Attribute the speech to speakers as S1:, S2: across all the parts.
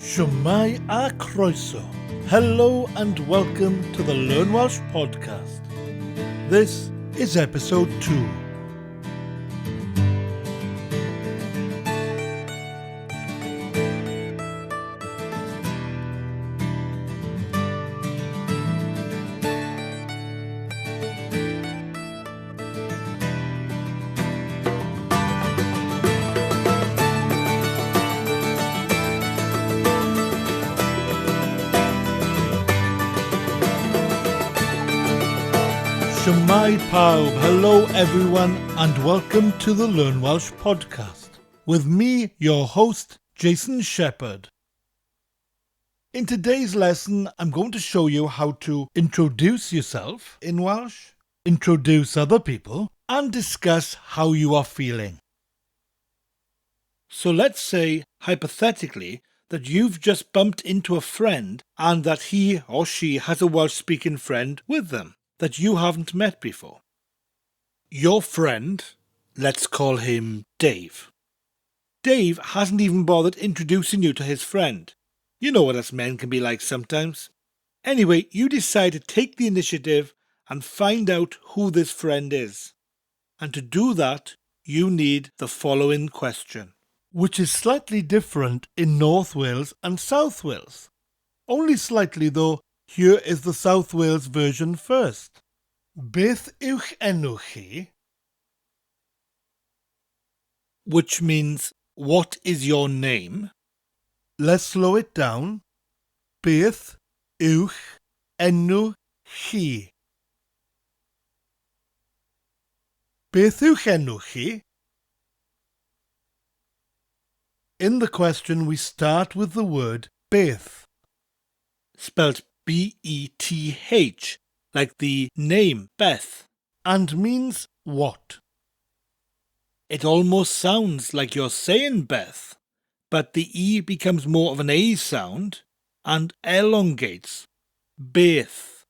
S1: Shwmai a croeso. Hello and welcome to the Learn Welsh podcast. This is episode 2. Shwmai pawb, hello everyone and welcome to the Learn Welsh podcast. With me, your host, Jason Shepherd. In today's lesson, I'm going to show you how to introduce yourself in Welsh, introduce other people, and discuss how you are feeling. So let's say, hypothetically, that you've just bumped into a friend and that he or she has a Welsh-speaking friend with them that you haven't met before. Your friend, let's call him Dave. Dave hasn't even bothered introducing you to his friend. You know what us men can be like sometimes. Anyway, you decide to take the initiative and find out who this friend is. And to do that, you need the following question, which is slightly different in North Wales and South Wales. Only slightly though. Here is the South Wales version first. Beth yw'ch enw chi? Which means, what is your name? Let's slow it down. Beth yw'ch enw chi? Beth yw'ch enw chi? In the question we start with the word beth, spelt B-E-T-H, like the name Beth, and means what? It almost sounds like you're saying Beth, but the E becomes more of an A sound and elongates. Beth.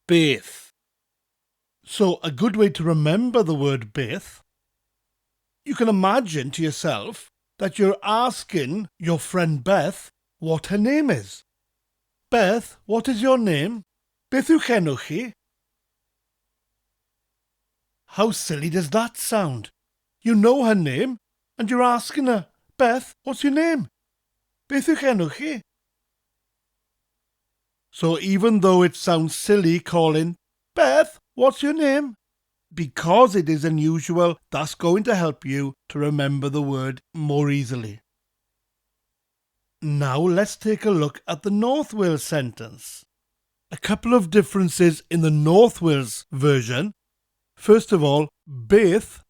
S1: Beth. So a good way to remember the word Beth, you can imagine to yourself that you're asking your friend Beth what her name is. Beth, what is your name? Beth yw'ch enw chi? How silly does that sound? You know her name, and you're asking her, Beth, what's your name? Beth yw'ch enw chi? So even though it sounds silly calling, Beth, what's your name? Because it is unusual, that's going to help you to remember the word more easily. Now let's take a look at the North Wales sentence. A couple of differences in the North Wales version. First of all, beth,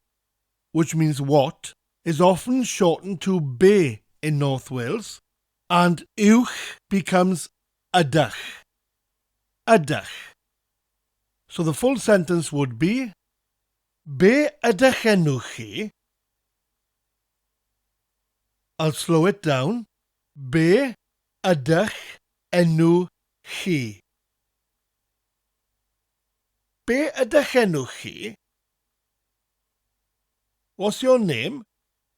S1: which means what, is often shortened to be in North Wales, and yw'ch becomes ydych. Ydych. So the full sentence would be, be ydych enw chi? I'll slow it down. Be ydych enw chi? Be ydych enw chi? What's your name?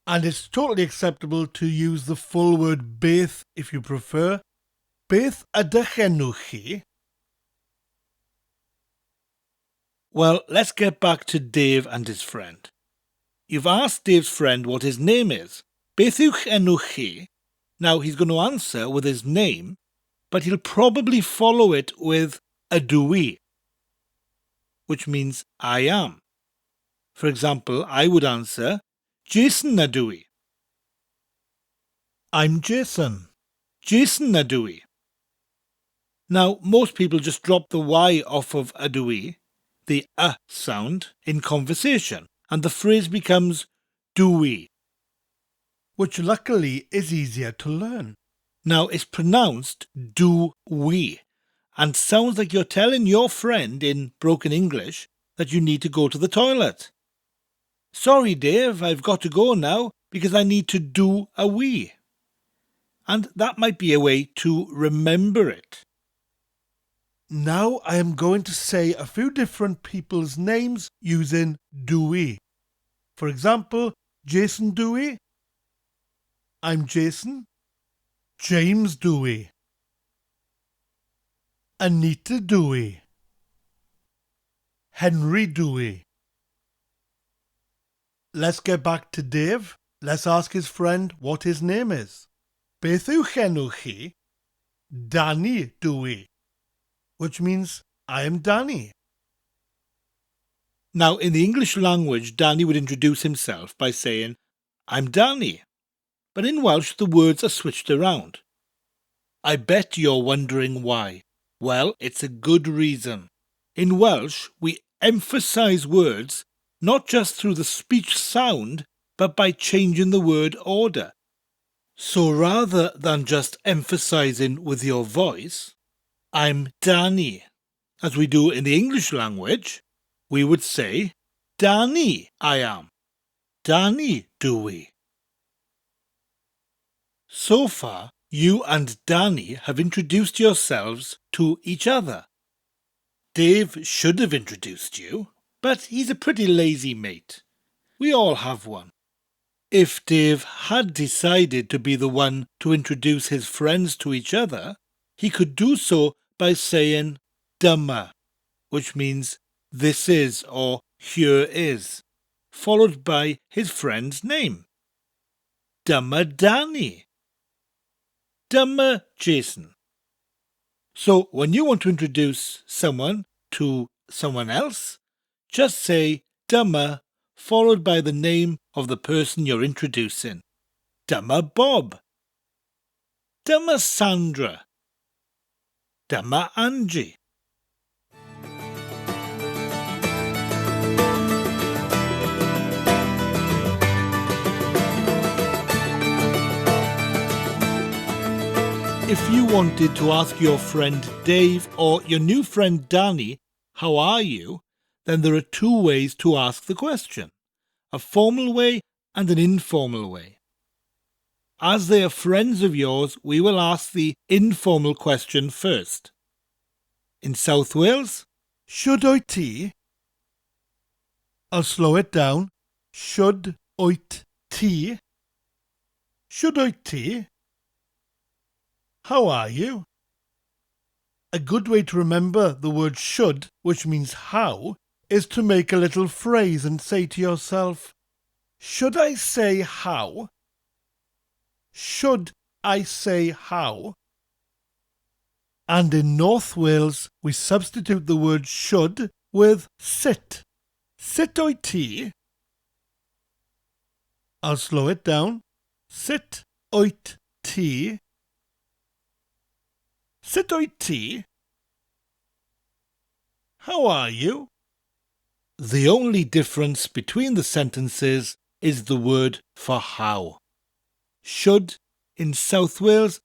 S1: And it's totally acceptable to use the full word beth if you prefer. Beth ydych enw chi? Well, let's get back to Dave and his friend. You've asked Dave's friend what his name is. Beth yw'ch enw chi? Now he's going to answer with his name, but he'll probably follow it with ydw i, which means I am. For example, I would answer, Jason ydw i. I'm Jason. Jason ydw i. Now, most people just drop the Y off of ydw i, the sound, in conversation, and the phrase becomes dwi, which luckily is easier to learn. Now, it's pronounced do-we, and sounds like you're telling your friend in broken English that you need to go to the toilet. Sorry, Dave, I've got to go now because I need to do a wee. And that might be a way to remember it. Now I am going to say a few different people's names using do-we. For example, Jason Dewey. I'm Jason. James Dewey, Anita Dewey, Henry Dewey. Let's get back to Dave. Let's ask his friend what his name is. Beth yw enw chi? Danny Dewey, which means I am Danny. Now, in the English language, Danny would introduce himself by saying, I'm Danny. But in Welsh, the words are switched around. I bet you're wondering why. Well, it's a good reason. In Welsh, we emphasise words not just through the speech sound, but by changing the word order. So rather than just emphasising with your voice, I'm Danny, as we do in the English language, we would say, Danny I am. Danny Dewey. So far, you and Danny have introduced yourselves to each other. Dave should have introduced you, but he's a pretty lazy mate. We all have one. If Dave had decided to be the one to introduce his friends to each other, he could do so by saying dyma, which means this is or here is, followed by his friend's name. Dyma Danny. Dyma Jason. So when you want to introduce someone to someone else, just say dyma followed by the name of the person you're introducing. Dyma Bob. Dyma Sandra. Dyma Angie. If you wanted to ask your friend Dave or your new friend Danny, how are you? Then there are two ways to ask the question, a formal way and an informal way. As they are friends of yours, we will ask the informal question first. In South Wales, should o'i ti? I'll slow it down. Should o'i ti? Should o'i ti? How are you? A good way to remember the word should, which means how, is to make a little phrase and say to yourself, should I say how? Should I say how? And in North Wales, we substitute the word should with sit. Sit o'i ti? I'll slow it down. Sit o'i ti? Sit o'i ti? How are you? The only difference between the sentences is the word for how. Should in South Wales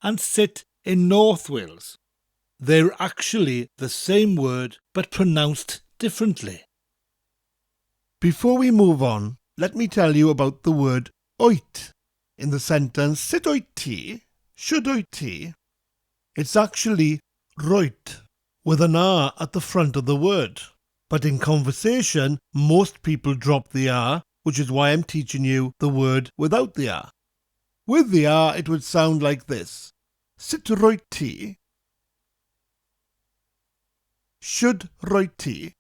S1: and sit in North Wales. They're actually the same word but pronounced differently. Before we move on, let me tell you about the word oit. In the sentence sit o'i ti, should o'i ti, it's actually roit, with an R at the front of the word. But in conversation, most people drop the R, which is why I'm teaching you the word without the R. With the R, it would sound like this. Sit roit ti. Should roit ti.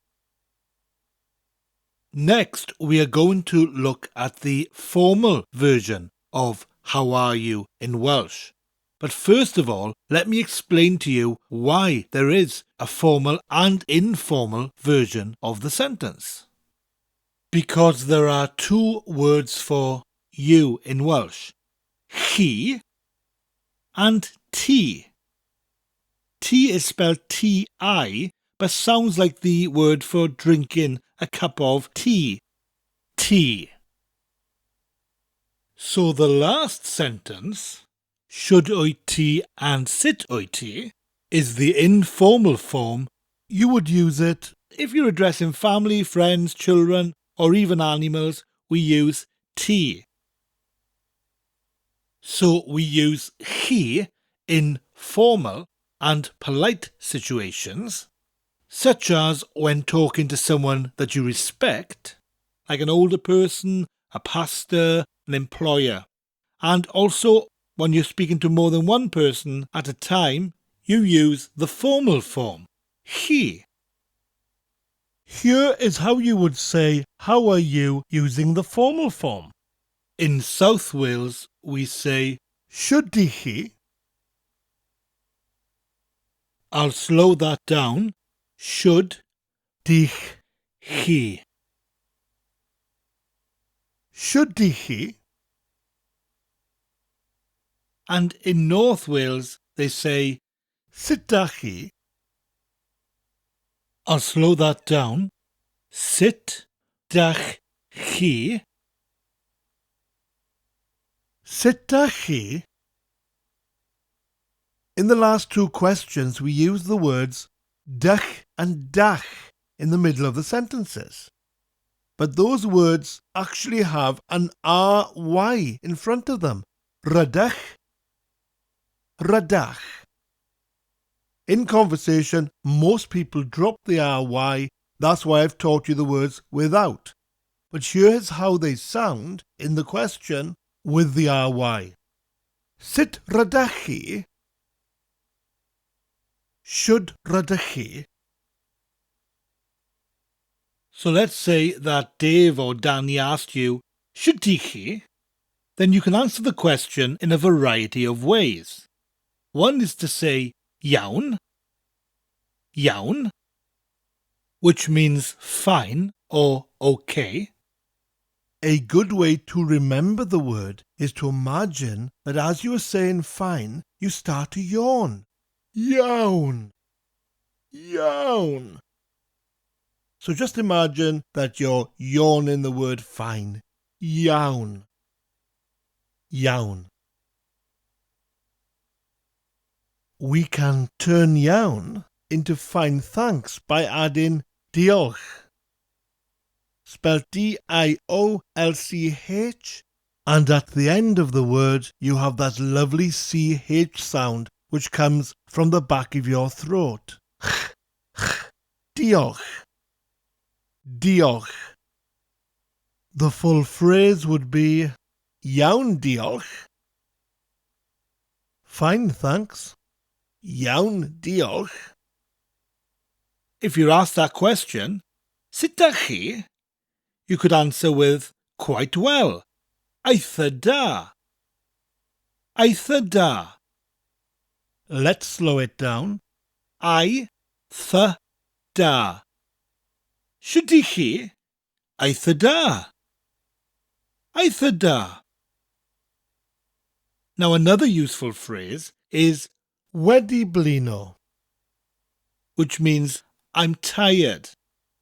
S1: Next, we are going to look at the formal version of how are you in Welsh. But first of all, let me explain to you why there is a formal and informal version of the sentence. Because there are two words for you in Welsh, chi and ti. Ti is spelled T-I, but sounds like the word for drinking a cup of tea. Tea. So the last sentence, should o'i ti and sit o'i ti, is the informal form. You would use it if you're addressing family, friends, children, or even animals. We use ti. So we use chi in formal and polite situations, such as when talking to someone that you respect, like an older person, a pastor, an employer, and also when you're speaking to more than one person at a time, you use the formal form, he.
S2: Here is how you would say, how are you, using the formal form.
S1: In South Wales, we say,
S2: Should he?
S1: I'll slow that down, should
S2: Dich.
S1: he.
S2: Should he?
S1: And in North Wales, they say,
S2: Sydach.
S1: I'll slow that down, sit dach chi.
S2: Sydach. In the last two questions, we use the words dach and dach in the middle of the sentences. But those words actually have an ry in front of them. Rydach, rydach. In conversation, most people drop the ry. That's why I've taught you the words without. But here's how they sound in the question with the ry. Sit rydach. Should rydach.
S1: So let's say that Dave or Danny asked you, should he? Then you can answer the question in a variety of ways. One is to say, iawn, iawn, which means fine or okay.
S2: A good way to remember the word is to imagine that as you are saying fine, you start to yawn. Iawn, iawn. So just imagine that you're yawning the word fine. Iawn, iawn. We can turn iawn into fine thanks by adding diolch, spelled D-I-O-L-C-H, and at the end of the word you have that lovely CH sound which comes from the back of your throat. Diolch, diolch. The full phrase would be iawn diolch, fine thanks, iawn diolch.
S1: If you're asked that question, sut dach chi? You could answer with, quite well, eitha da, eitha da.
S2: Let's slow it down.
S1: Eitha da. Should chi? Eitha da. Eitha da. Now another useful phrase is
S2: Wedi blino,
S1: which means I'm tired.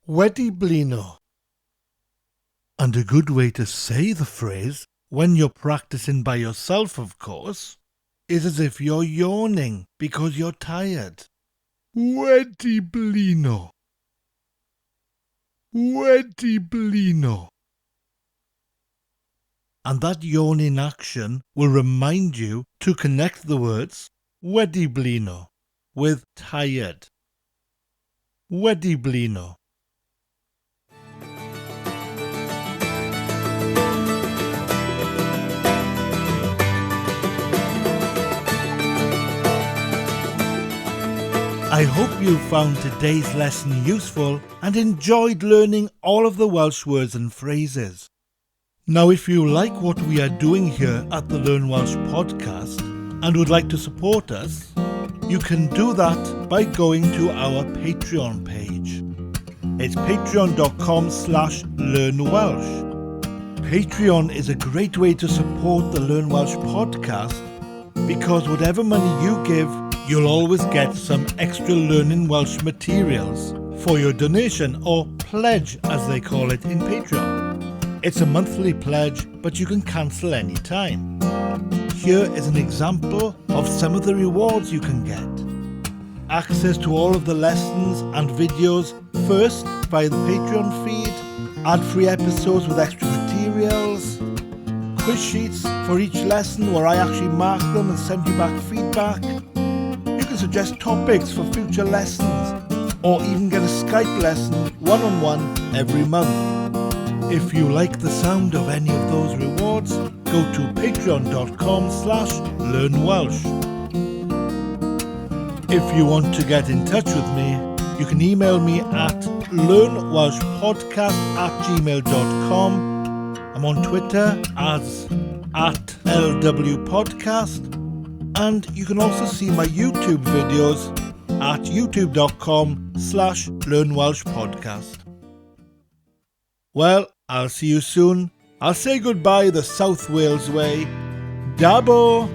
S2: wedi blino. And a good way to say the phrase, when you're practicing by yourself of course, is as if you're yawning because you're tired. Wedi blino, wedi blino. And that yawning action will remind you to connect the words wedi blino with tired. Wedi blino. I hope you found today's lesson useful and enjoyed learning all of the Welsh words and phrases. Now, if you like what we are doing here at the Learn Welsh podcast and would like to support us, you can do that by going to our Patreon page. It's patreon.com/learnwelsh. Patreon is a great way to support the Learn Welsh podcast because whatever money you give, you'll always get some extra Learning Welsh materials for your donation, or pledge as they call it in Patreon. It's a monthly pledge, but you can cancel any time. Here is an example of some of the rewards you can get. Access to all of the lessons and videos first via the Patreon feed, ad-free episodes with extra materials, quiz sheets for each lesson where I actually mark them and send you back feedback. You can suggest topics for future lessons, or even get a Skype lesson one-on-one every month. If you like the sound of any of those rewards, go to patreon.com/learnwelsh. If you want to get in touch with me, you can email me at learnwelshpodcast@gmail.com. I'm on Twitter as @LWPodcast, and you can also see my YouTube videos at youtube.com/learnwelshpodcast. Well, I'll see you soon. I'll say goodbye the South Wales way. Dabo!